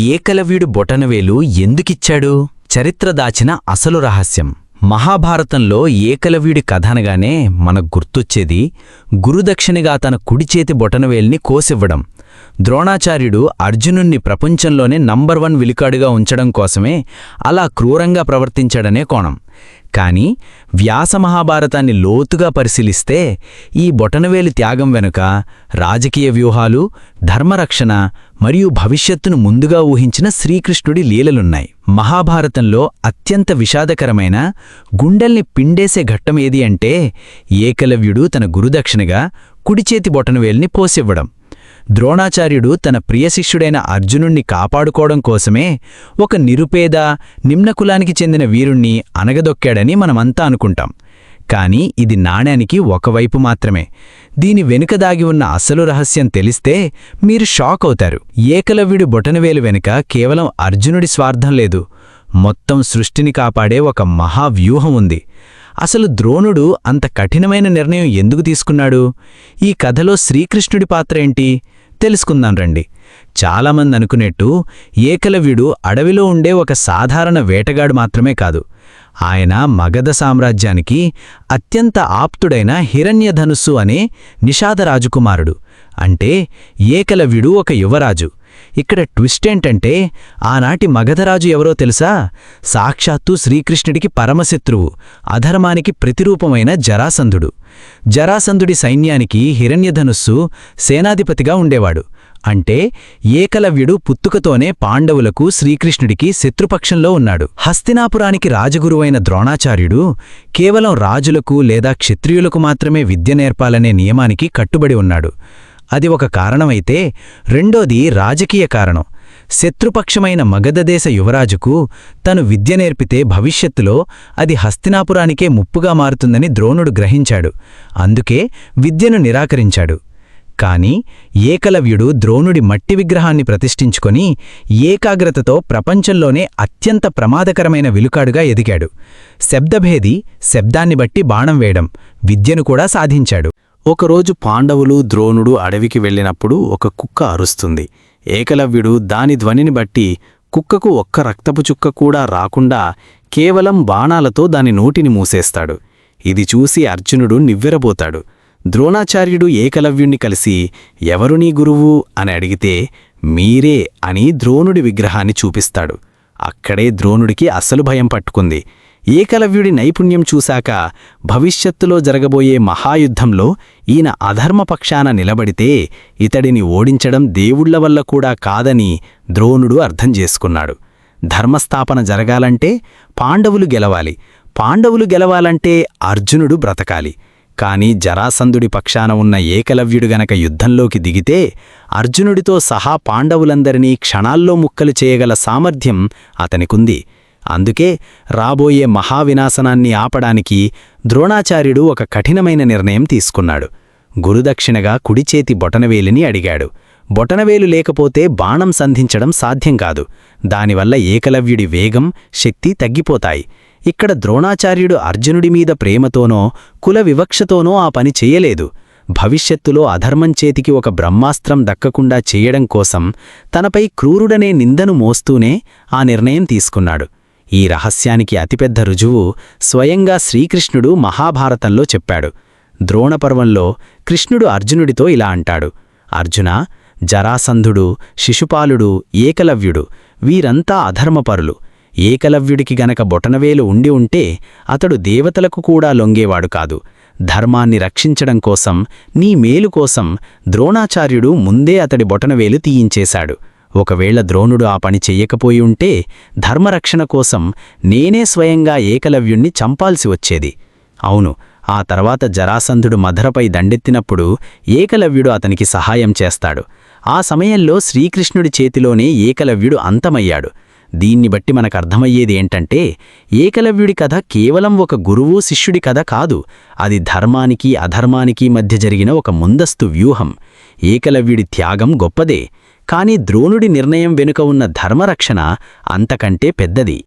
ఏకలవ్యుడు బొటనవేలు ఎందుకిచ్చాడు? చరిత్ర దాచిన అసలు రహస్యం. మహాభారతంలో ఏకలవ్యుడి కథనగానే మనకు గుర్తొచ్చేది గురుదక్షిణగా తన కుడిచేతి బొటనవేల్ని కోసివ్వడం. ద్రోణాచార్యుడు అర్జునుణ్ణి ప్రపంచంలోనే నంబర్ 1 విలుకాడుగా ఉంచడం కోసమే అలా క్రూరంగా ప్రవర్తించాడనే కోణం. కాని వ్యాసమహాభారతాన్ని లోతుగా పరిశీలిస్తే ఈ బొటనవేలి త్యాగం వెనుక రాజకీయ వ్యూహాలు, ధర్మరక్షణ మరియు భవిష్యత్తును ముందుగా ఊహించిన శ్రీకృష్ణుడి లీలలున్నాయి. మహాభారతంలో అత్యంత విషాదకరమైన, గుండెల్ని పిండేసే ఘట్టం ఏది అంటే ఏకలవ్యుడు తన గురుదక్షిణగా కుడిచేతి బొటనవేల్ని పోసివ్వడం. ద్రోణాచార్యుడు తన ప్రియశిష్యుడైన అర్జునుణ్ణి కాపాడుకోవడం కోసమే ఒక నిరుపేద, నిమ్నకులానికి చెందిన వీరుణ్ణి అనగదొక్కాడని మనమంతా అనుకుంటాం. కాని ఇది నాణ్యానికి ఒకవైపు మాత్రమే. దీని వెనుక దాగి ఉన్న అసలు రహస్యం తెలిస్తే మీరు షాక్ అవుతారు. ఏకలవ్యుడి బొటనవేలు వెనుక కేవలం అర్జునుడి స్వార్థం లేదు, మొత్తం సృష్టిని కాపాడే ఒక మహావ్యూహం ఉంది. అసలు ద్రోణుడు అంత కఠినమైన నిర్ణయం ఎందుకు తీసుకున్నాడు? ఈ కథలో శ్రీకృష్ణుడి పాత్ర ఏంటి? తెలుసుకుందాం రండి. చాలామంది అనుకునేట్టు ఏకలవ్యుడు అడవిలో ఉండే ఒక సాధారణ వేటగాడు మాత్రమే కాదు. ఆయన మగధ సామ్రాజ్యానికి అత్యంత ఆప్తుడైన హిరణ్యధనుస్సు అనే నిషాద రాజకుమారుడు. అంటే ఏకలవ్యుడు ఒక యువరాజు. ఇక్కడ ట్విస్టేంటంటే ఆనాటి మగధరాజు ఎవరో తెలుసా? సాక్షాత్తు శ్రీకృష్ణుడికి పరమశత్రువు, అధర్మానికి ప్రతిరూపమైన జరాసంధుడు. జరాసంధుడి సైన్యానికి హిరణ్యధనుస్సు సేనాధిపతిగా ఉండేవాడు. అంటే ఏకలవ్యుడు పుట్టుకతోనే పాండవులకు, శ్రీకృష్ణుడికి శత్రుపక్షంలో ఉన్నాడు. హస్తినాపురానికి రాజగురువైన ద్రోణాచార్యుడు కేవలం రాజులకు లేదా క్షత్రియులకు మాత్రమే విద్య నేర్పాలనే నియమానికి కట్టుబడి ఉన్నాడు. అది ఒక కారణమైతే, రెండోది రాజకీయ కారణం. శత్రుపక్షమైన మగధదేశ యువరాజుకు తను విద్య నేర్పితే భవిష్యత్తులో అది హస్తినాపురానికే ముప్పుగా మారుతుందని ద్రోణుడు గ్రహించాడు. అందుకే విద్యను నిరాకరించాడు. కాని ఏకలవ్యుడు ద్రోణుడి మట్టి విగ్రహాన్ని ప్రతిష్ఠించుకొని ఏకాగ్రతతో ప్రపంచంలోనే అత్యంత ప్రమాదకరమైన విలుకాడుగా ఎదిగాడు. శబ్దభేది, శబ్దాన్ని బట్టి బాణం వేయడం, విద్యను కూడా సాధించాడు. ఒకరోజు పాండవులు, ద్రోణుడు అడవికి వెళ్ళినప్పుడు ఒక కుక్క అరుస్తుంది. ఏకలవ్యుడు దాని ధ్వనిని బట్టి కుక్కకు ఒక్క రక్తపు చుక్క కూడా రాకుండా కేవలం బాణాలతో దాని నోటిని మూసేస్తాడు. ఇది చూసి అర్జునుడు నివ్వెరబోతాడు. ద్రోణాచార్యుడు ఏకలవ్యుణ్ణి కలిసి ఎవరు నీ గురువు అని అడిగితే మీరే అని ద్రోణుడి విగ్రహాన్ని చూపిస్తాడు. అక్కడే ద్రోణుడికి అసలు భయం పట్టుకుంది. ఏకలవ్యుడి నైపుణ్యం చూశాక భవిష్యత్తులో జరగబోయే మహాయుద్ధంలో ఈయన అధర్మపక్షాన నిలబడితే ఇతడిని ఓడించడం దేవుళ్ల వల్ల కూడా కాదని ద్రోణుడు అర్థం చేసుకున్నాడు. ధర్మస్థాపన జరగాలంటే పాండవులు గెలవాలి, పాండవులు గెలవాలంటే అర్జునుడు బ్రతకాలి. కాని జరాసంధుడి పక్షాన ఉన్న ఏకలవ్యుడు గనక యుద్ధంలోకి దిగితే అర్జునుడితో సహా పాండవులందరినీ క్షణాల్లో ముక్కలు చేయగల సామర్థ్యం అతనికుంది. అందుకే రాబోయే మహావినాశనాన్ని ఆపడానికి ద్రోణాచార్యుడు ఒక కఠినమైన నిర్ణయం తీసుకున్నాడు. గురుదక్షిణగా కుడిచేతి బొటనవేలిని అడిగాడు. బొటనవేలు లేకపోతే బాణం సంధించడం సాధ్యం కాదు. దానివల్ల ఏకలవ్యుడి వేగం, శక్తి తగ్గిపోతాయి. ఇక్కడ ద్రోణాచార్యుడు అర్జునుడి మీద ప్రేమతోనో కుల వివక్షతోనో ఆ పని చెయ్యలేదు. భవిష్యత్తులో అధర్మం చేతికి ఒక బ్రహ్మాస్త్రం దక్కకుండా చేయడం కోసం తనపై క్రూరుడనే నిందను మోస్తూనే ఆ నిర్ణయం తీసుకున్నాడు. ఈ రహస్యానికి అతిపెద్ద రుజువు స్వయంగా శ్రీకృష్ణుడు మహాభారతంలో చెప్పాడు. ద్రోణపర్వంలో కృష్ణుడు అర్జునుడితో ఇలా అంటాడు: అర్జునా, జరాసంధుడు, శిశుపాలుడు, ఏకలవ్యుడు వీరంతా అధర్మపరులు. ఏకలవ్యుడికి గనక బొటనవేలు ఉండి ఉంటే అతడు దేవతలకు కూడా లొంగేవాడు కాదు. ధర్మాన్ని రక్షించడం కోసం, నీ మేలు కోసం ద్రోణాచార్యుడు ముందే అతడి బొటనవేలు తీయించేశాడు. ఒకవేళ ద్రోణుడు ఆ పని చెయ్యకపోయి ఉంటే ధర్మరక్షణ కోసం నేనే స్వయంగా ఏకలవ్యుణ్ణి చంపాల్సి వచ్చేది. అవును, ఆ తర్వాత జరాసంధుడు మధరపై దండెత్తినప్పుడు ఏకలవ్యుడు అతనికి సహాయం చేస్తాడు. ఆ సమయంలో శ్రీకృష్ణుడి చేతిలోనే ఏకలవ్యుడు అంతమయ్యాడు. దీన్ని బట్టి మనకర్థమయ్యేది ఏంటంటే ఏకలవ్యుడి కథ కేవలం ఒక గురువు శిష్యుడి కథ కాదు. అది ధర్మానికి అధర్మానికి మధ్య జరిగిన ఒక ముందస్తు వ్యూహం. ఏకలవ్యుడి త్యాగం గొప్పదే, కాని ద్రోణుడి నిర్ణయం వెనుక ఉన్న ధర్మరక్షణ అంతకంటే పెద్దది.